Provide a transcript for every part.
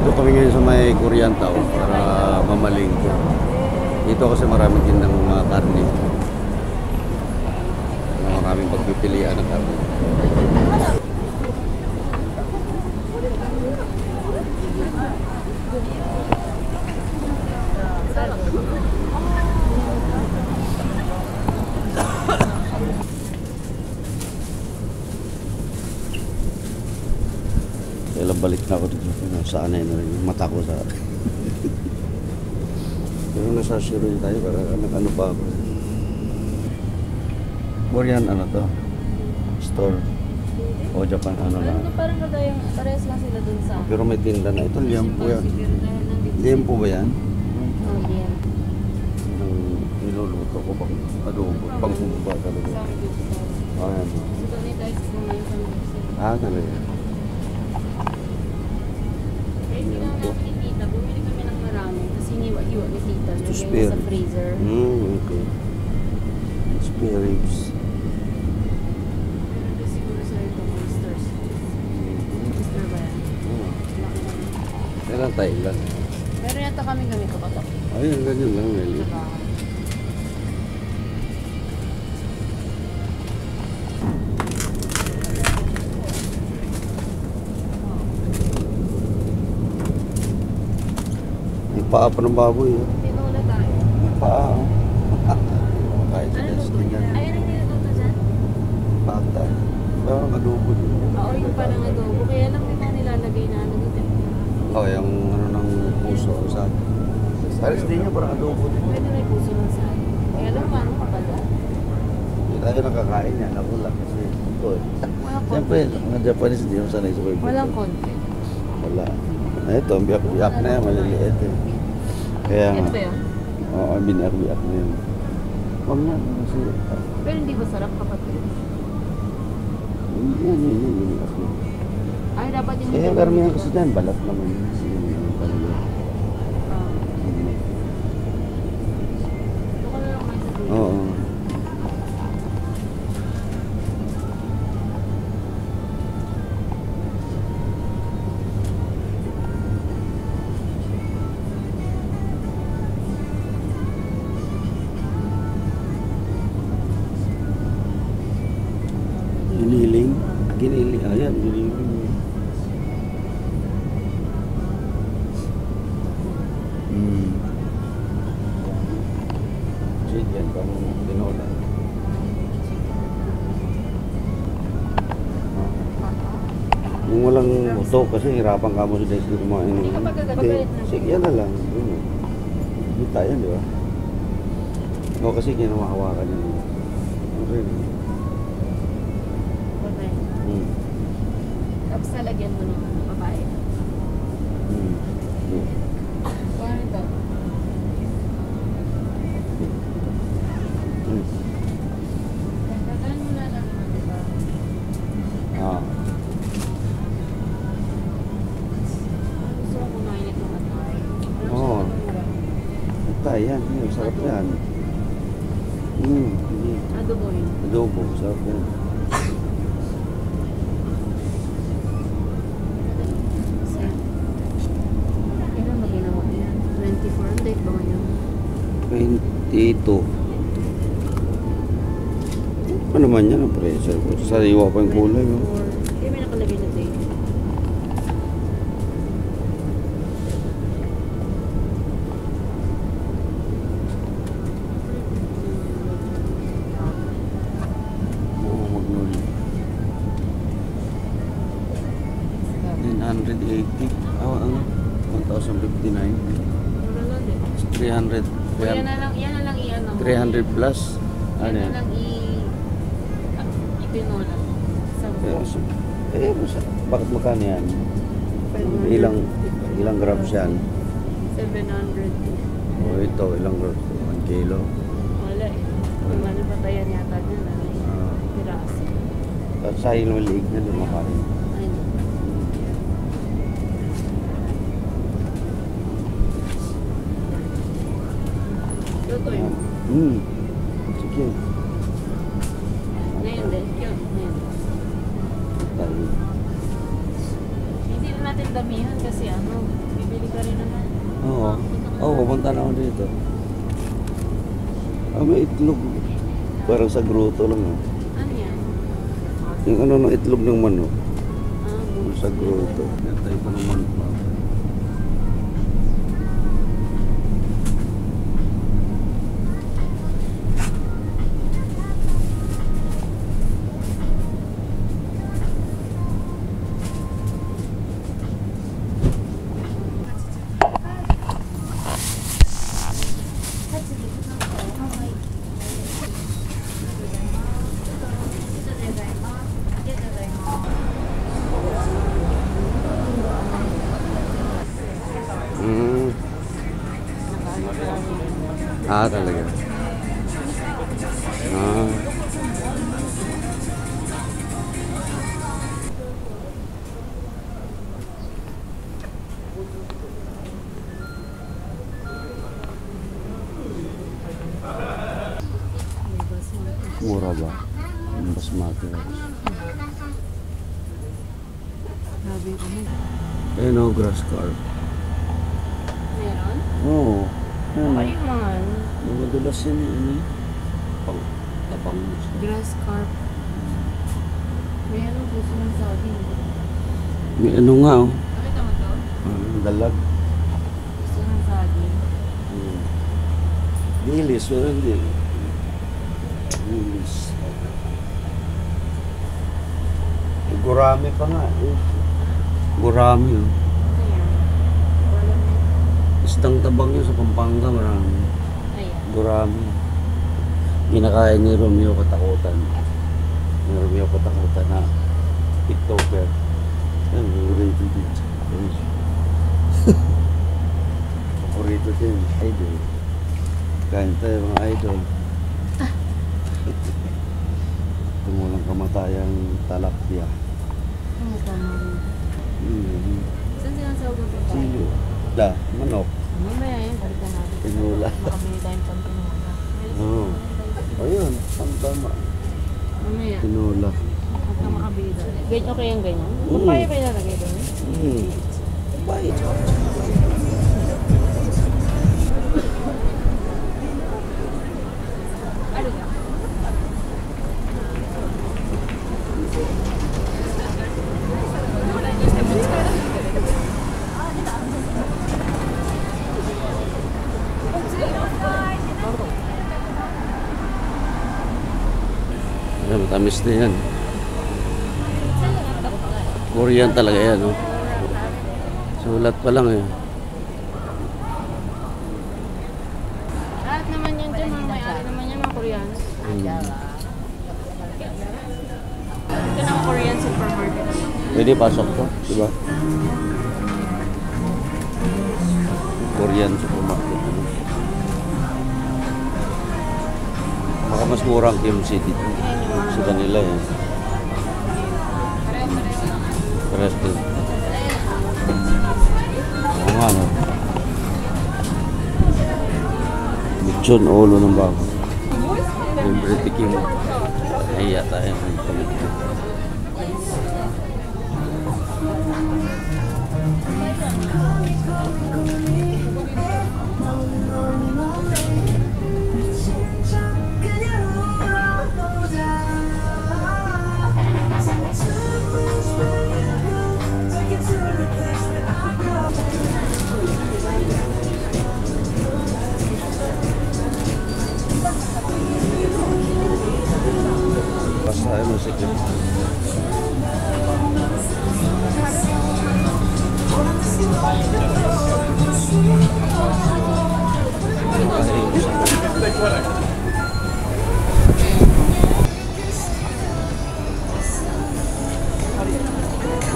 Dito kami ngayon sa may Korean Town para mamalingko. Dito kasi maraming tindang mga karne. Maraming pagpipilian ng karne. Kailan balik na ako dito. Sanay na rin yung mata ko sa pero nasa Shiro tayo para ano pa ako. Korean ano to? Store. O Japan ano lang. Parang tayong parehas lang sila dun sa. Pero may tinda na ito. Liampo yan. Liampo ba yan? Oh, yeah. Yung niluluto ko pang adobo. Pang humba talaga. Ayan. Ah, talaga. Hindi na natin ni Tita. Bumili kami ng marami. Kasi iniwa-iwa ni Tita. To Lagyan spare. mo sa freezer. Okay. Spare ribs. Pero siguro sa ito, monsters. Monster ba yan? Laki na. Kailan tayo lang? Meron yata kami ganito katok. Ayun, ganyan lang. Meli. Sa bahay. May paa pa ng baboy. Tinola tayo. May paa. Kahit sa Ano desk luto din niya? yan. Ay, ano niluto dyan? Pata. Parang adobo din. Oo, yung parang adobo. Kaya lang may mga nilalagay na ano dito. Oh, yung ano ng puso sa pares din niya parang adobo din. Pwede may puso ng sali. Kaya lang parang kapala. Hindi tayo nakakain yan. Ako lang kasi ito eh. Walang Siyempre, mga Japanese hindi mo sanay sa barbecue. Walang konti. Wala. Ito, ang biyak-biyak na yan. Maliliit eh. Kaya nga. Ito ba yun? Oo, binak-biyak na yun. Huwag na. Kasi, Pero hindi ba sarap kapatid? yan. Ay, dapat yung... Eh, karamihan kasi dyan, balat naman. Talaga. Ito ka na lang kayo sa dulo. Oo. Giniling. Giniling. Ayan, giniling. Chicken, pang tinola. Yung walang buto kasi hirapan ka mo si Dexter kumain. Hindi ka pagkagalit na. Sige, yan na lang. Kita yan, di ba? O kasi ginawahawakan yan. Okay. Okay. Hmm. Tapos nalagyan mo ng babae. Hmm. Hmm. Paano ito? Hmm. Tatagan mo na lang naman, di ba? Ah. Gusto ko kumain itong atay. Oo. Ito, yan. Yan, sarap yan. Adobo yun. Adobo, sarap yan. Kailan ba ginawa yan? 24 ang date ba ngayon? 22. Ano naman yan ang pressure ko? Sariwa pa yung kulay. Oh. Hindi may nakalagay na date. Oo, Magnolia. 980. Ano? 1,059. Mura lang din. 300. Yan na lang i-ano. 300 plus. Ano Yan na yan? lang i-tinola. Bakit magkano yan? Ilang grams yan? 700. O ito, ilang grams? 1 kilo. Wala eh. Ano pa tayo yata dyan? Piraso. At sayang ng liig na lumakain. Ayun. Luto yun. Sige. Ngayon din. Yun. Ngayon. Tayo. Hindi na natin damihan kasi ano. Oh, bibili ka rin naman. Oo. Oo, pupunta na ako dito. Ah, may itlog. Parang sa gruto lang. Ah. Ano yan? Yung ano ng itlog ng manok. Ah, Yung sa gruto. Nantay ko ng manok pa. Mm. Ah, talaga. Ah. may basmati. Mura ba? Yung basmati rice. Sabi ko mo. Eh no, grass carp. Meron? Oo. Ano? Ay, mga ano, Madulas yan ano? Pang tapang. grass carp. May ano gusto ng saging. May ano nga oh. Nakita mo to? Dalag. Gusto ng saging. Dilis, meron din. Dilis. Gurami pa nga. Gurami oh. Ano yan? Wala na. Isdang tabang yun sa Pampanga, marami. Ayan. Gurami. Kinakain ni Romeo Katakutan. Ni Romeo Katakutan na TikToker. Yan, favorito din. Favorito din. Idol. Kain tayo mga idol. Tumulang kamatayang talapia. Ano tama rin? Saan sinasawag ang babae? Silo. Manok. Mamaya yan, balikan natin. Tinula. Makabili tayong pang-tinula. Oo. Ayun, ang tama. Mamaya, Tinula. huwag ka makabili doon. Okay yung ganyan? Mm. Papaya pa ilalagay doon? Bye. Ano ka? Ayan, matamis na yan. Korean talaga yan, oh. Sulat pa lang eh. Lahat naman yan dyan, mga may-ari naman yan, mga Koreano. Ito na Korean supermarket. Pwede pasok to, diba? Korean supermarket. Ano? Baka mas murang Kim City. Sa kanila eh. Pares din. Oo nga no. Lechon, ulo ng bako. Siyempre tikim. Nahiya tayo. Basta tayo masikip.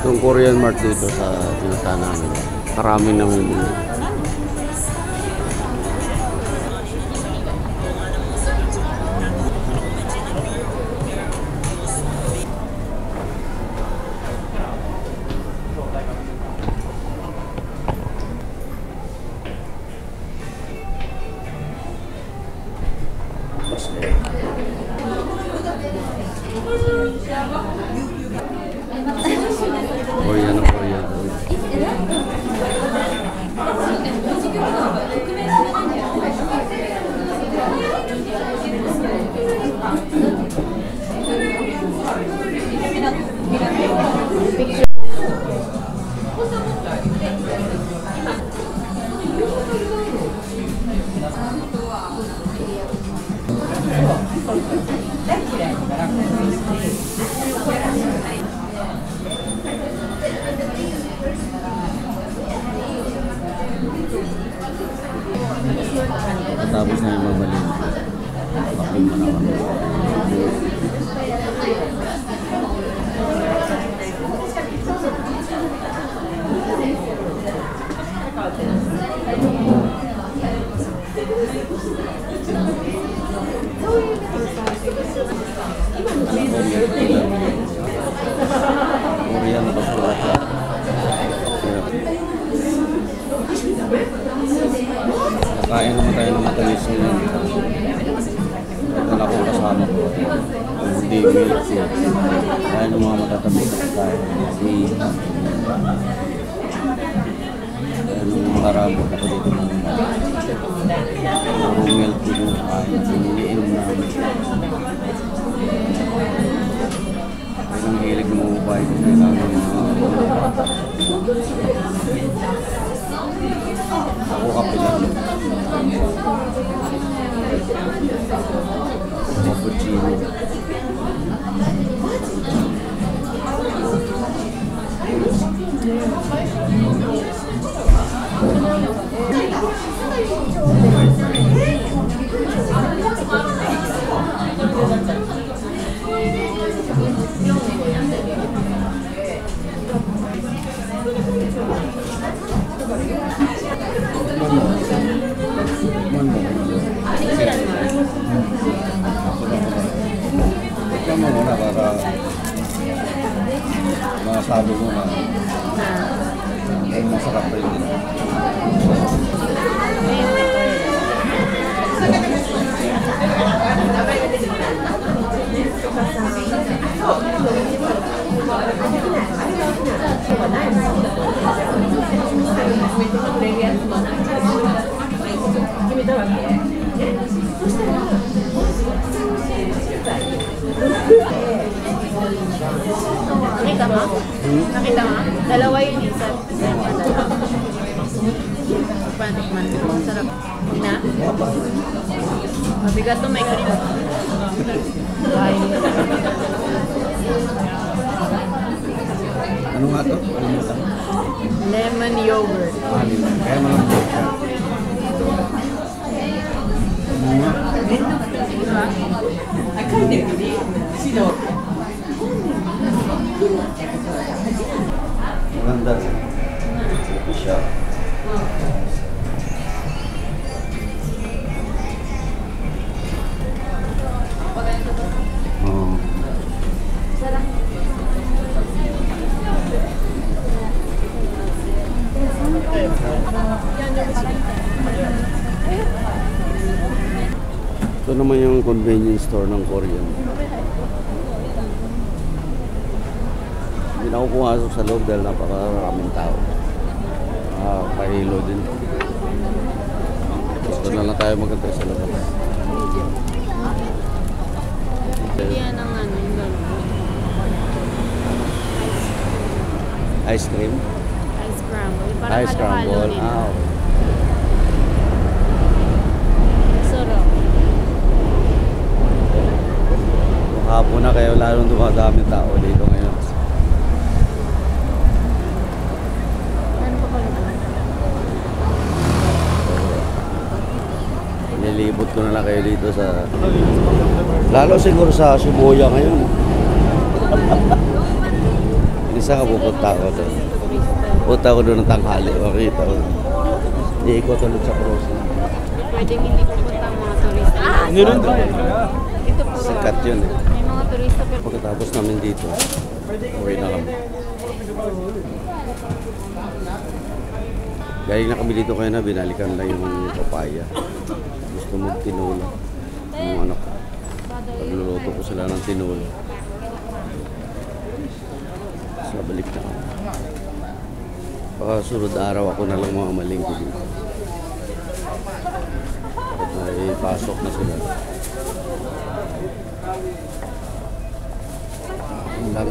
Itong Korean mart dito sa pinuntahan namin. Karami namimili. Korean na Korean. Pagkatapos na yung mamalin, bakit mo na kami. Korean pa pala siya. Nakain naman tayo ng matalis ngayon. Ito na akong kasama ko. Hindi milk tea. Kaya ng mga matatabi na tayo. Kaya nung mga karabot ako dito ng milk tea yung kain. Iniinom namin. Kaya nang hilig ng mga upay ko kailangan ng ako kapilan. Cappuccino. Ikaw mo muna para masabi mo na ay masarap pa yun. Nakita mo? Nakita mo? Dalawa yung isa. Panikman. Sarap. Na? Mabigat to, may cream. Kain. Ano nga to? Lemon yogurt. Kaya malambot siya. Maganda rin. Ito siya. Oh. Ito naman yung convenience store ng Korean. Hindi na ako pumasok sa loob dahil napakaraming tao. Kahilo din. Gusto na lang tayo magantay sa labas. Yan ang ano, yung gano'n. Ice cream? Ice scramble. Parang Ice halo-halo scramble. nila. Okay. Sarap. Hapon na kayo lalong dumadami tao dito ngayon. Ano pa pala? Nilibot ko na lang kayo dito sa... Lalo siguro sa Shibuya ngayon. Isa ka pupunta ako doon. Punta ako doon ng tanghali. Makita ko. Iikot ulit sa Frozen. Pwedeng hindi pupunta ang mga turista. Hindi rin doon. Ito puro. Sikat yun eh. May mga turista pero... Pagkatapos namin dito, uwi na kami. Galing na kami dito kaya na binalikan lang yung papaya. Gusto mo tinola. Yung anak ko. Pagluluto ko sila ng tinola. So, balik na kami. Baka sunod araw ako na lang mga malingko dito. At ay pasok na sila. Ang lang.